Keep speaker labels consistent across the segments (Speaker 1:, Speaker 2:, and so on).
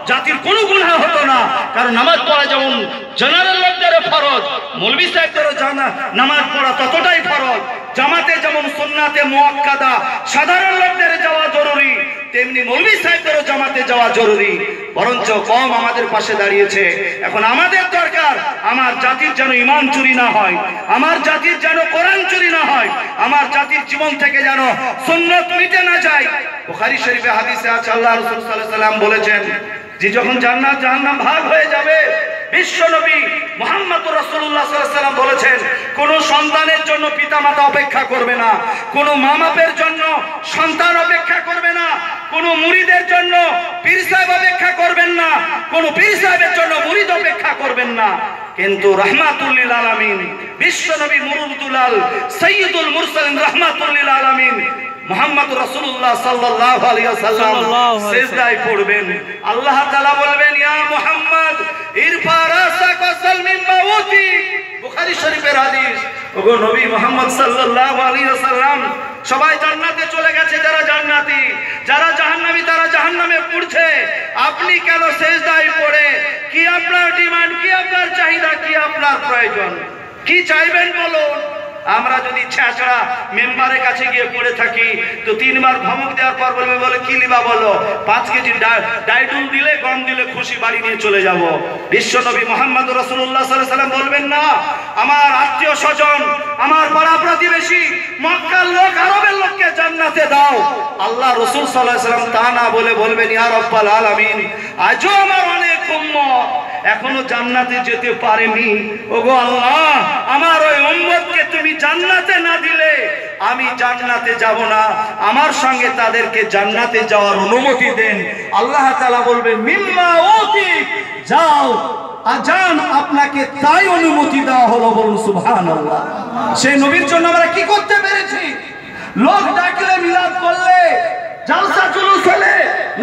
Speaker 1: জাতির কোনো গুনাহ হতো না, কারণ নামাজ পড়া যেমন জেনারেল লোকদের ফরজ, মৌলভী সাহেবদেরও নামাজ পড়া ততটাই ফরজ। জামাতে যেমন সুন্নাতে মুআক্কাদা সাধারণ লোকদের যাওয়া জরুরি, তেমনি মৌলভী সাহেবদেরও জামাতে যাওয়া জরুরি। বরঞ্চ কম আমাদের পাশে দাঁড়িয়েছে। এখন আমাদের দরকার আমার জাতির যেন ঈমান চুরি না হয়, আমার জাতির যেন কোরআন চুরি না হয়, আমার জাতির জীবন থেকে যেন সুন্নাত মিটে না যায়। বুখারী শরীফে হাদিসে আছে আল্লাহ রাসূল সাল্লাল্লাহু আলাইহি ওয়াসাল্লাম বলেছেন যে যখন জান্নাত জাহান্নাম ভাগ হয়ে যাবে, বিশ্বনবী মুহাম্মদুর রাসূলুল্লাহ সাল্লাল্লাহু আলাইহি ওয়াসাল্লাম বলেছেন কোন সন্তানের জন্য পিতামাতা অপেক্ষা করবে না, কোন মা-বাপের জন্য সন্তান অপেক্ষা করবে না, কোন মুরিদের জন্য পীর সাহেব অপেক্ষা করবেন না, কোন পীর সাহেবের জন্য মুরিদ অপেক্ষা করবেন না। কিন্তু রাহমাতুল লিল আলামিন বিশ্বনবী মুরুদুল আল সাইয়্যিদুল মুরসালিন রাহমাতুল লিল আলামিন মুহাম্মদুর রাসূলুল্লাহ সাল্লাল্লাহু আলাইহি ওয়াসাল্লাম সিজদায় পড়বেন। আল্লাহ তাআলা বলবেন ইয়া মুহাম্মদ ইরফা রাসাক ওয়া সালমিন মাউতি। বুখারী শরীফের হাদিস। ওগো নবী মুহাম্মদ সাল্লাল্লাহু আলাইহি ওয়াসাল্লাম, সবাই জান্নাতে চলে গেছে, যারা জান্নাতি, যারা জাহান্নামী তারা জাহান্নামে পড়ছে, আপনি কেন সিজদায় পড়ে? কি আপনার ডিমান্ড, কি আপনার চাহিদা, কি আপনার প্রয়োজন, কি চাইবেন বলুন? আমরা যদি ছেঁচড়া মেম্বারের কাছে গিয়ে পড়ে থাকি তো 3 বার ধমক দেওয়ার পর বলবে বলে কি লিবা বলো, 5 কেজি ডাইটুল দিলে গম দিলে খুশি বাড়ি নিয়ে চলে যাব। বিশ্বনবী মুহাম্মদুর রাসূলুল্লাহ সাল্লাল্লাহু আলাইহি ওয়াসাল্লাম বলবেন না আমার আত্মীয় স্বজন, আমার পাড়া প্রতিবেশী, মক্কার লোক, আরবের লোককে জান্নাতে দাও। আল্লাহ রাসূল সাল্লাল্লাহু আলাইহি ওয়াসাল্লাম তা না বলে বলবেন ইয়া রাব্বাল আলামিন আজও আমার অনেক উম্মত এখনো জান্নাতে যেতে পারেনি, ওগো আল্লাহ আমার ওই উম্মতকে তুমি জান্নাতে না দিলে আমি জান্নাতে যাব না, আমার সঙ্গে তাদেরকে জান্নাতে যাওয়ার অনুমতি দেন। আল্লাহ তাআলা বলবেন মিম্মা উতি, যাও আজান আপনাকে তাই অনুমতি দেওয়া হলো, বলুন সুবহানাল্লাহ। সেই নবীর জন্য আমরা কি করতে পেরেছি? লোক ডাকলে, মিলাদ করলে, জালসা জুলুস হলে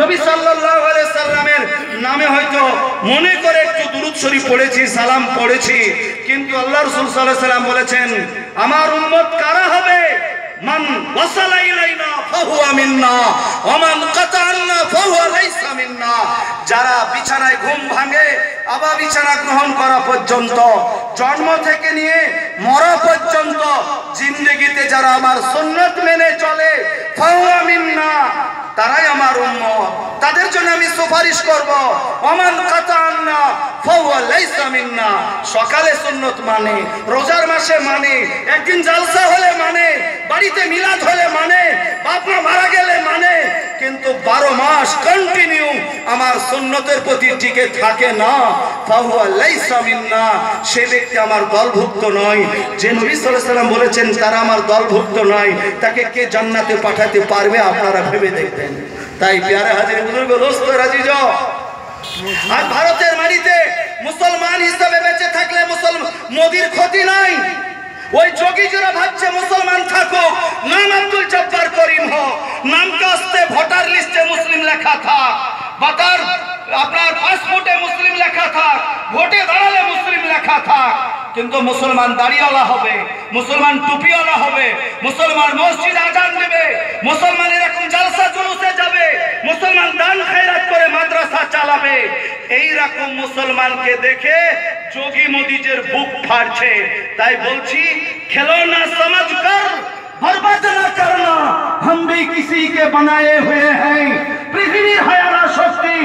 Speaker 1: নবী সাল্লাল্লাহু আলাইহি সাল্লামের নামে হয়তো মনে করে একটু দুরূদ শরীফ পড়েছি, সালাম পড়েছি, কিন্তু আল্লাহ রাসূল সাল্লাল্লাহু আলাইহি সাল্লাম বলেছেন আমার উম্মত কারা হবে? মান ওয়াসালা ইলাইনা ফাহুয়া মিন্না ওয়া মান কাতা'না ফাহুয়া লাইসা মিন্না। যারা বিছানায় ঘুম ভাঙে আবার বিছানা গ্রহণ করা পর্যন্ত, জন্ম থেকে নিয়ে মরা পর্যন্ত জিন্দেগিতে যারা আমার সুন্নাত মেনে চলে ফাহুয়া মিন্না, তারাই আমার উম্মত, তাদের জন্য আমি সুপারিশ করব। ওমান কাতা'না ফাহুয়া লাইসা মিন্না। সকালে সুন্নাত মানে, রোজার মাসে মানে, একদিন জালসা হলে মানে, বাড়িতে মিলাদ হলে মানে, বাপ মা মারা গেলে মানে, কিন্তু 12 মাস কন্টিনিউ আমার সুন্নতের প্রতি টিকে থাকে না, ফাহুয়া লাইসা মিন্না, সে ব্যক্তি আমার দলভুক্ত নয়। যে নবী সাল্লাল্লাহু আলাইহি ওয়াসাল্লাম বলেছেন তারা আমার দলভুক্ত নয়, তাকে কে জান্নাতে পাঠাতে পারবে আপনারা ভেবে দেখবেন। তাই প্যারে হাজির বুজুর্গ দোস্ত রাজিজ, আজ ভারতের মাটিতে মুসলমান হিসেবে বেঁচে থাকলে মোদির ক্ষতি নাই। ওই যোগী যারা ভাবছে মুসলমান থাকুক, নাম আব্দুল জব্বার করিম হোক, নামকে আসতে ভোটার লিস্টে মুসলিম লেখা থাক, বাতার আপনার পাসপোর্টে মুসলিম লেখা থাক, ভোটে দাঁড়ালে মুসলিম লেখা থাক, কিন্তু মুসলমান দাড়িওয়ালা হবে, মুসলমান টুপিওয়ালা হবে, মুসলমান মসজিদে আজান দেবে, মুসলমান এরকম জালসা জুলুসে যাবে, মুসলমান দান খয়রাত করে মাদ্রাসা চালাবে। এই রকম মুসলমানকে দেখে যোগী মোদিজের বুক ফাটছে। তাই বলছি খেলো না समझ कर बर्बाद ना करना, हम भी किसी के बनाए हुए हैं। পৃথিবীর হায়ারা শক্তি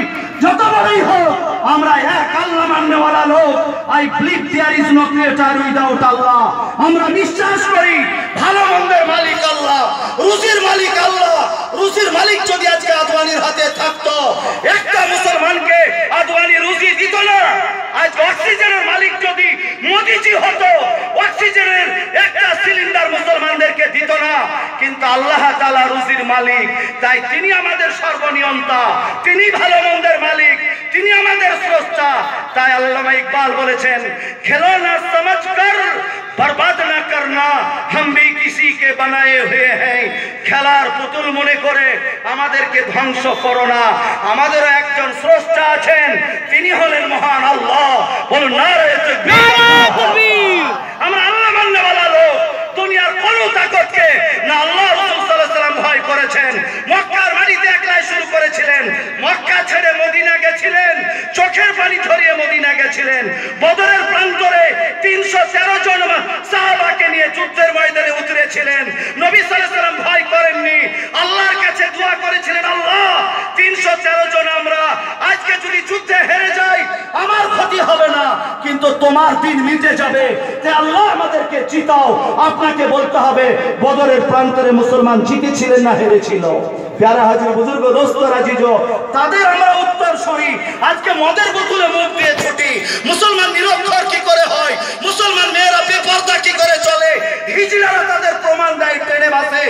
Speaker 1: যত বড়ই হোক আমরা এক আল্লাহ মাননেওয়ালা লোক। I believe there is no creator without Allah. আমরা বিশ্বাস করি ভালো মন্দের মালিক আল্লাহ, রুজির মালিক আল্লাহ। রুজির মালিক যদি আজকে আদওয়ানির হাতে থাকতো, একটা মুসলমানকে আদওয়ানি রুজি দিত না। আজ অক্সিজেনের মালিক যদি মোদিজি হতো, অক্সিজেনের একটা সিলিন্ডার মুসলমানদেরকে দিত না। কিন্তু আল্লাহ তাআলা রুজির মালিক, তাই তিনি আমাদের সর্বনিয়ন্তা, তিনি ভালো মন্দের মালিক, তিনি আমাদের স্রষ্টা। তাই আল্লামা ইকবাল বলেছেন খেলো না समझ कर बर्बाद ना करना, हम भी किसी के बनाए हुए हैं। খেলার পুতুল মনে করে আমাদেরকে ধ্বংস করো না। আমাদেরও একজন স্রষ্টা আছেন, তিনি হলেন মহান আল্লাহ। বলুন নারে তাকবীর। আমরা আল্লাহ মাননেওয়ালা লোক। দুনিয়ার কোন তাকতকে না আল্লাহ রাসূল সাল্লাল্লাহু আলাইহি ওয়াসাল্লাম ভয় করেছেন। মক্কার মাটিতে একলাই শুরু করেছিলেন, মক্কা ছেড়ে মদিনা গেছিলেন। জিতেছিলেন। বদরের প্রান্তরে 313 জন সাহাবাকে নিয়ে যুদ্ধের ময়দানে উতরেছিলেন। নবী সাল্লাল্লাহু আলাইহি ওয়াসাল্লাম ভয় করেননি, আল্লাহর কাছে দোয়া করেছিলেন, আল্লাহ 313 জন আমরা আজকে যদি যুদ্ধে হেরে যাই আমার ক্ষতি হবে না, কিন্তু তোমার দিন মিটে যাবে, তাই আল্লাহ আমাদেরকে জিতাও। আপনাকে বলতে হবে বদরের প্রান্তরে মুসলমান জিতেছিলেন না হেরেছিল? প্যারা হাজির বুজুর্গ দোস্ত রাজিজ, তাদের আমরা উত্তর সরি। আজকে মদের বোতলে মুখ দিয়ে ছুটি। মুসলমান নিরক্ষর কি করে হয়? মুসলমান মেয়েরা বেপরদা কি করে চলে? হিজড়ারা তাদের প্রমাণ দেয় ট্রেনে বাসে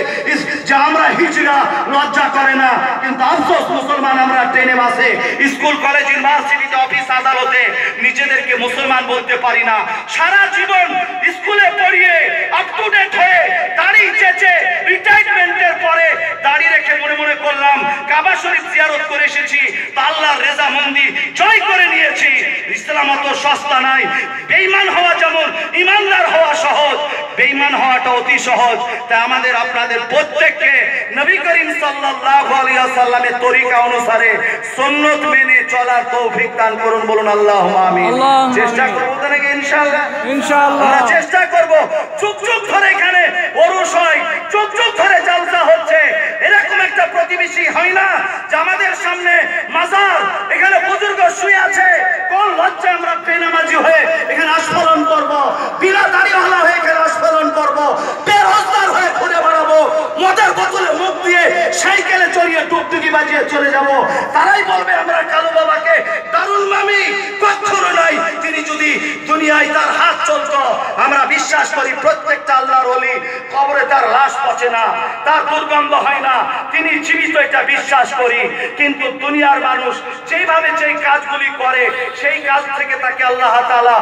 Speaker 1: যে আমরা হিজড়া, লজ্জা করে না। কিন্তু আফসোস মুসলমান আমরা ট্রেনে বাসে, স্কুল কলেজ ইউনিভার্সিটিতে অফিস আদালতে নিজেদেরকে মুসলমান বলতে পারি না। সারা জীবন স্কুলে পড়িয়ে আপ টু ডেট হয়ে দাড়ি চেঁচে রিটায়ারমেন্টের পরে দাড়ি রেখে মনে মনে করলাম কাবা শরীফ জিয়ারত করে এসেছি, তা আল্লাহর রেজামন্দি জয় করে নিয়েছি। ইসলাম অত সস্তা নাই। বেঈমান হওয়া যেমন ইমানদার হওয়া সহজ, বেঈমান হওয়াটা অতি সহজ। তাই আমাদের আপনাদের প্রত্যেককে নবী করিম সাল্লাল্লাহু আলাইহি ওয়াসাল্লামের তরিকা অনুসারে সুন্নাত মেনে চলার তৌফিক দান করুন, বলুন আল্লাহুম্মা আমিন। চেষ্টা করব তো নাকি ইনশাআল্লাহ? ইনশাআল্লাহ আমরা চেষ্টা করব। যুগ যুগ ধরে এখানে ওরস হয়, যুগ যুগ ধরে জালসা হচ্ছে। এরকম একটা প্রতিবেশী হয় না যে আমাদের সামনে মাজার, এখানে বুজুর্গ শুয়ে আছে, কোন লজ্জা আমরা বেনামাজি হয়ে এখানে আস্ফলন করব, বিনা দাড়িওয়ালা হয়ে এখানে আস্ফলন করব, বেরোজগার হয়ে ঘুরে বেড়াবো, মদের বোতলে মুখ দিয়ে সাইকেলে চড়িয়ে টুকটুকি বাজিয়ে চলে যাব। তারাই বলবে আমরা কালু বাবাকে দারুল মামি কখনো নাই। তিনি যদি দুনিয়ায় তার হাত চলতো, আমরা বিশ্বাস করি প্রত্যেকটা আল্লাহর ওলি কবরে তার লাশ পচে না, তার দুর্গন্ধ হয় না, তিনি জীবিত, এটা বিশ্বাস করি। কিন্তু দুনিয়ার মানুষ যেভাবে যেই কাজগুলি করে সেই কাজ থেকে তাকে আল্লাহ তাআলা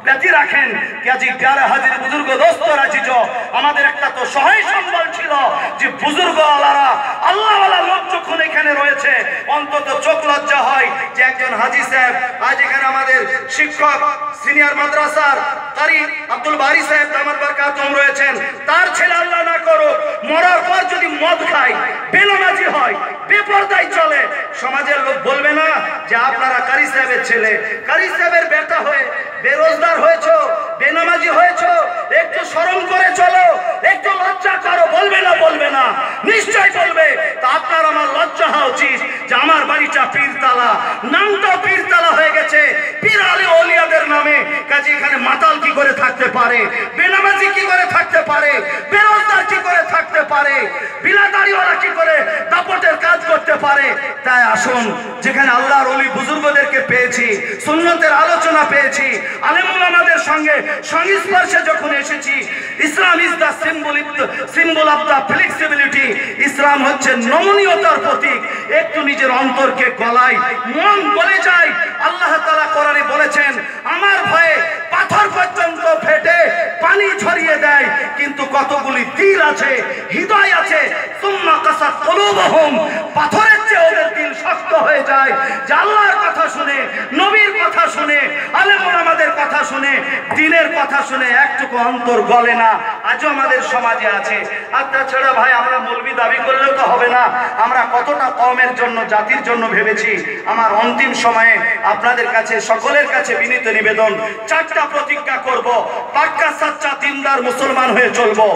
Speaker 1: ব্যতি রাখেন। কাজী প্যারা হাজির বুজুর্গ দোস্ত রাজিজ, আমাদের একটা তো সহায় সম্বল ছিল যে বুজুর্গ আলারা আল্লাহওয়ালা লোক যখন এখানে রয়েছে অন্তত চোখ লজ্জা হয় যে একজন হাজি সাহেব আজ এখানে আমাদের শিক্ষক সিনিয়র মাদ্রাসার কারি আব্দুল বারি সাহেব দামাত বরকাতুহুম রয়েছেন, তার ছেলে আল্লাহ না করো মরার পর যদি মদ খায়, বেনামাজি হয়, বেপরদায় চলে, সমাজের লোক বলবে না যে আপনারা কারি সাহেবের ছেলে, কারি সাহেবের বেটা হয়ে বেরোজগার হয়েছো, বেনামাজি হয়েছো, একটু শরম করে চলো, একটু লজ্জা করো, বলবে না? বলবে না, নিশ্চয় বলবে। তা আপনার আমার লজ্জা হওয়া উচিত যে আমার বাড়িটা পীরতলা, নামটা পীরতলা হয়ে গেছে পীর আলী ওলিয়াদের নামে। কাজে এখানে মাতাল কি করে থাকতে পারে, বেনামাজি কি করে থাকতে পারে, বেরোজগার কি করে থাকতে পারে, বিলাদারিওয়ালা কি করে দাপটের কাজ করতে পারে? তাই আসুন, যেখানে আল্লাহর ওলি বুজুর্গদেরকে পেয়েছি, সুন্নতের আলোচনা পেয়েছি, আলেম ওলামাদের সঙ্গে সংস্পর্শে যখন এসেছি, Islam is the symbol of the flexibility. ইসলাম হচ্ছে নমনীয়তার প্রতীক। একটু নিজের অন্তরকে গলায়, মন গলে যায়। আল্লাহ তাআলা কোরআনে বলেছেন আমার ভয়ে পাথর পর্যন্ত ফেটে পানি ছড়িয়ে দেয়, কিন্তু কতগুলি দিল আছে, হৃদয় আছে, সুম্মা কাসাত কুলুবুহুম, পাথরের চেয়ে ওদের দিল শক্ত হয়ে যায়। যে আল্লাহর কথা শুনে, নবীর কথা শুনে, আলেম ওলামাদের কথা শুনে, দ্বীনের কথা শুনে একটুকু অন্তর গলে না, আজও আমাদের সমাজে আছে। আর তাছাড়া ভাই আমরা মৌলবি দাবি করলেও তো হবে না, আমরা কতটা কওমের জন্য, জাতির জন্য ভেবেছি। আমার অন্তিম সময়ে আপনাদের কাছে, সকলের কাছে বিনীত নিবেদন, চারটা প্রতিজ্ঞা করব, পাক্কা সাচ্চা দিনদার মুসলমান হয়ে চলবো।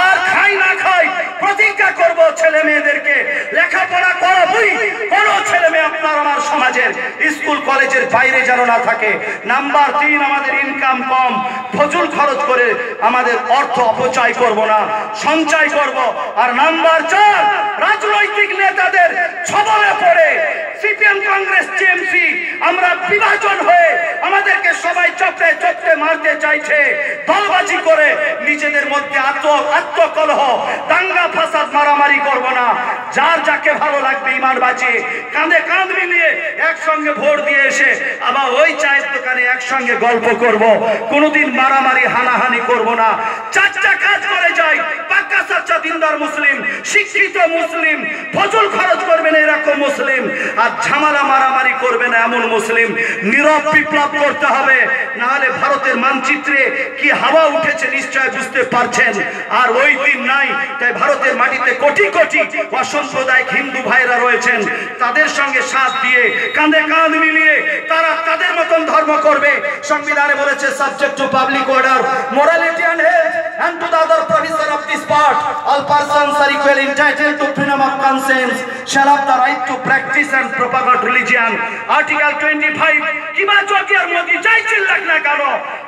Speaker 1: আর খাই না খাই প্রতিজ্ঞা করব ছেলে মেয়েদেরকে লেখাপড়া করাবই। কোন ছেলে মেয়ে আপনার আমার সমাজের স্কুল কলেজের বাইরে যেন না থাকে। নাম্বার 3, আমাদের ইনকাম কম, ফজল খরচ করে আমাদের অর্থ অপচয় করব না, সঞ্চয় করব। আর নাম্বার 4, রাজনৈতিক নেতাদের ছবলে পড়ে সিপিএম, কংগ্রেস, টিএমসি আমরা বিভাজন হয়ে আমাদেরকে সবাই চপটে চপটে মারতে চাইছে। দলবাজি করে নিজেদের মধ্যে আত্মকলহ, দাঙ্গা ফাসাদ, মারামারি করব না। যার যাকে ভালো লাগবে ইমান বাঁচিয়ে কাঁধে কাঁধ মিলিয়ে একসঙ্গে ভোট দিয়ে এসে আবার ওই চায়ের দোকানে একসঙ্গে গল্প করব। কোনোদিন মারামারি হানাহানি করব না। চারটা কাজ করে যাই, পাক্কা সাচ্চা দিনদার মুসলিম, শিক্ষিত মুসলিম, ফজল খরচ করবে না এরকম মুসলিম, আর ঝামেলা মারামারি করবে না এমন মুসলিম। নীরব বিপ্লব করতে হবে, না হলে ভারতের মানচিত্রে কি হাওয়া উঠেছে নিশ্চয় বুঝতে পারছেন। আর ওই দিন নাই। তাই ভারতের মাটিতে কোটি কোটি অসাম্প্রদায়িক হিন্দু ভাইরা রয়েছেন, তাদের সঙ্গে সাথ দিয়ে কাঁধে কাঁধ মিলিয়ে তারা তাদের মতন ধর্ম করবে। সংবিধানে বলেছে subject to public order, morality and health and to the other provision of this part, all persons are equally entitled to freedom of conscience, shall have the right to practice and propagate religion. Article 25 কিবা যদি আর মোদি যাই চিল্লাক না কেন,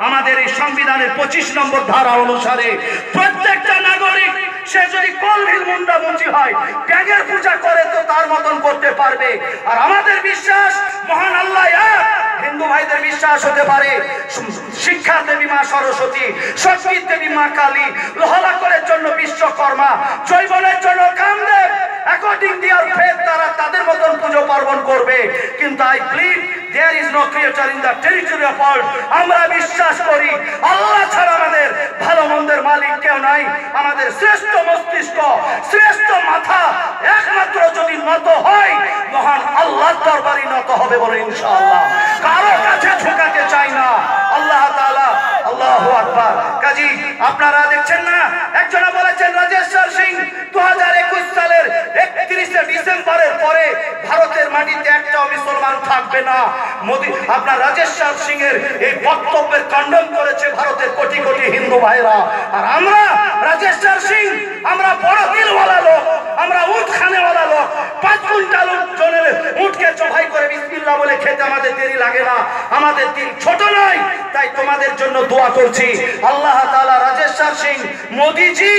Speaker 1: আমাদের এই সংবিধানের 25 নম্বর ধারা অনুসারে প্রত্যেকটা নাগরিক সে যদি কলভিল মুন্ডা মুচি হয়, ব্যাগের পূজা করে তো তার মতন করতে পারবে। আর আমাদের বিশ্বাস মহান আল্লাহ এক। হিন্দু ভাইদের বিশ্বাস হতে পারে শিক্ষার দেবী মা সরস্বতী, সংস্কৃত দেবী মা কালী, লোহালাকড়ের জন্য বিশ্বকর্মা, জৈবনের জন্য কামদেব। অ্যাকর্ডিং দেয়ার ফেথ তারা তাদের মতন পুজো পার্বণ করবে। কিন্তু I believe there is no creator in the territory of world. আমরা বিশ্বাস করি আল্লাহ ছাড়া আমাদের ভালো মন্দের মালিক কেউ নাই। আমাদের শ্রেষ্ঠ মস্তিষ্ক, শ্রেষ্ঠ মাথা একমাত্র যদি নত হয় মহান আল্লাহর দরবারে নত হবে বলে ইনশাআল্লাহ। কারো কাছে ঝুঁকাতে চাই না। আল্লাহ তাআলা আল্লাহু আকবার। কাজী আপনারা দেখছেন না, একজনা বলেছেন রাজেশ্বর সিং 2021 সালের 31শে ডিসেম্বরের পরে ভারতের মাটিতে একটাও মুসলমান থাকবে না। মোদি আপনার রাজেশ্বর সিং এর এই বক্তব্যের খণ্ডন করেছে ভারতের কোটি কোটি হিন্দু ভাইরা। আর আমরা রাজেশ্বর সিং, আমরা বড় দিলওয়ালা লোক, আমরা উট খানেওয়ালা লোক। 5 কুইন্টাল জনের উটকে জবাই করে বিসমিল্লাহ বলে খেতে আমাদের দেরি লাগে না, আমাদের দিন ছোট নয়। তাই তোমাদের জন্য দোয়া করছি আল্লাহ তাআলা রাজেশ্বর সিং, মোদিজি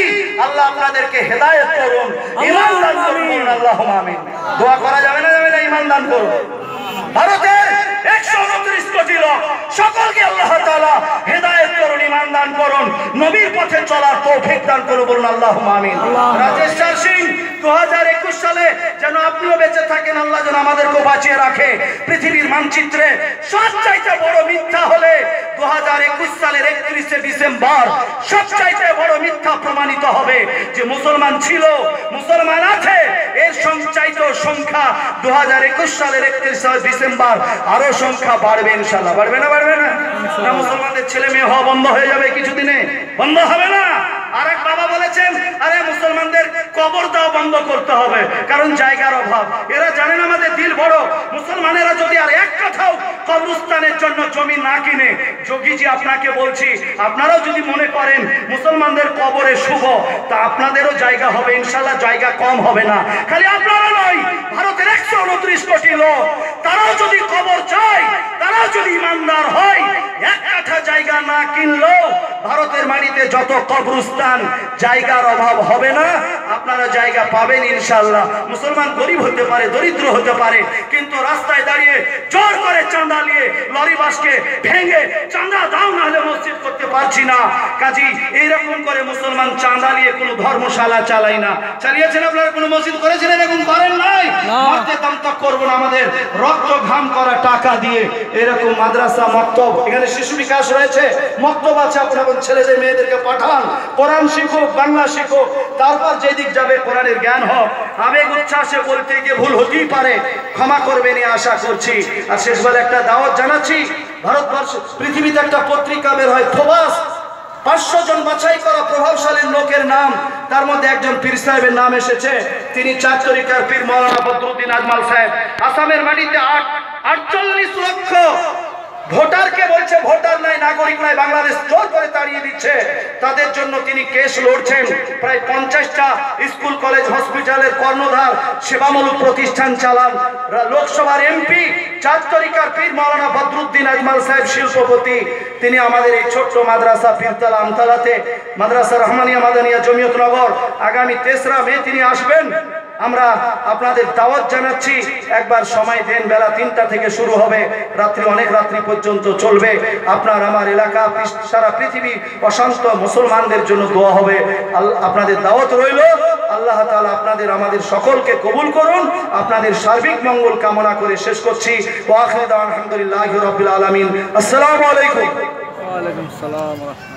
Speaker 1: আল্লাহ আপনাদেরকে হেদায়েত করুন, ঈমান দান করুন। আল্লাহুম্মা আমিন। দোয়া করা যাবে না, যাবে না? ঈমান দান করুন। ভারতের 129 কোটি লোক সকলকে আল্লাহ তাআলা হেদায়েত করুন, ঈমান দান করুন, নবীর পথে চলার তৌফিক দান করুন। বলুন আল্লাহুম্মা আমিন। রাজেশ্বর সিং 2021 সালে যেন আপনিও বেঁচে থাকেন, আল্লাহ যেন আমাদেরকে বাঁচিয়ে রাখে। পৃথিবীর মানচিত্রে সবচাইতে বড় মিথ্যা হলে 2021 সালের 31শে ডিসেম্বর সবচাইতে বড় মিথ্যা প্রমাণিত হবে যে মুসলমান ছিল, মুসলমান আছে। এর সঞ্চাইত সংখ্যা 2021 সালের 31শে ডিসেম্বর আরো সংখ্যা বাড়বে ইনশাআল্লাহ। বাড়বে না? বাড়বে না? না মুসলমানদের ছেলে মেয়ে হওয়া বন্ধ হয়ে যাবে কিছুদিনে? বন্ধ হবে না। আরেক বাবা বলেছেন আরে মুসলমানদের কবর দাও বন্ধ করতে হবে, কারণ জায়গার অভাব। এরা জানেন আমাদের দিল বড়। মুসলমানেরা যদি আর এক কথাও কবরস্থানের জন্য জমি না কিনে, যোগীজি আপনাকে বলছি, আপনারাও যদি মনে করেন মুসলমানদের কবরে শুভ, তা আপনাদেরও জায়গা হবে ইনশাআল্লাহ, জায়গা কম হবে না। খালি আপনারা নয়, ভারতের 129 কোটি লোক তারাও যদি কবর চায়, তারাও যদি ইমানদার হয়, এক কাঠা জায়গা না কিনলেও ভারতের মাটিতে যত কবরস্থান, জায়গার অভাব হবে না। আপনারা জায়গা পাবেন ইনশাআল্লাহ। মুসলমান গরিব হতে পারে, দরিদ্র হতে পারে, কিন্তু রাস্তায় দাঁড়িয়ে জোর করে চাঁদা নিয়ে লরি বাসকে ভেঙে চাঁদা দাও না হলে মসজিদ করতে পারছি না। কাজী এইরকম করে মুসলমান চাঁদা নিয়ে কোনো ধর্মশালা চালাই না। চালিয়েছেন আপনারা? কোনো মসজিদ করেছেন? এরকম করেন নাই। মসজিদ তো করবো না, আমাদের রক্ত ঘাম করা টাকা দিয়ে এরকম মাদ্রাসা, মক্তব, এখানে শিশু বিকাশ রয়েছে, মক্তব আছে। আপনার ছেলেদের মেয়েদেরকে পাঠান, কোরআন শিখুক, বাংলা শিখুক, তারপর যেদিক যাবে কোরআনের জ্ঞান হোক। আবেগ উচ্ছ্বাসে বলতে গিয়ে ভুল হতেই পারে, ক্ষমা করবেন আশা করছি। আর শেষবার একটা দাওয়াত জানাচ্ছি, ভারতবর্ষ পৃথিবীতে একটা পত্রিকা বের হয় ফোবাস, 500 জন বাছাই করা প্রভাবশালী লোকের নাম, তার মধ্যে একজন পীর সাহেবের নাম এসেছে। তিনি 4 তরিকার পীর মাওলানা বদরুদ্দিন আজমাল সাহেব। আসামের মাটিতে 48 লক্ষ ভোটারকে বলছে ভোটার নাই, নাগরিক নাই, বাংলাদেশ জোর করে তাড়িয়ে দিচ্ছে। তাদের জন্য তিনি কেস লড়ছেন। প্রায় 50টা স্কুল, কলেজ, হসপিটালের কর্ণধার, সেবামূলক প্রতিষ্ঠান চালান। লোকসভার এমপি 4 তরিকার পীর মাওলানা বদরুদ্দিন আজমাল সাহেব শিল্পপতি। তিনি আমাদের এই ছোট্ট মাদ্রাসা পীরতলা আমতলাতে, মাদ্রাসা রহমানিয়া মাদানিয়া জমিয়ত নগর, আগামী 3রা মে তিনি আসবেন। আমরা আপনাদের দাওয়াত জানাচ্ছি, একবার সময় দেন। বেলা 3টা থেকে শুরু হবে, রাত্রি অনেক রাত্রি পর্যন্ত চলবে। আপনার আমার এলাকা, সারা পৃথিবী অশান্ত মুসলমানদের জন্য দোয়া হবে। আপনাদের দাওয়াত রইল। আল্লাহ তাআলা আপনাদের আমাদের সকলকে কবুল করুন। আপনাদের সার্বিক মঙ্গল কামনা করে শেষ করছি। ওয়া আখিরু দাওয়ানা আলহামদুলিল্লাহি রাব্বিল আলামিন। আসসালামু আলাইকুম। ওয়া আলাইকুম আসসালাম।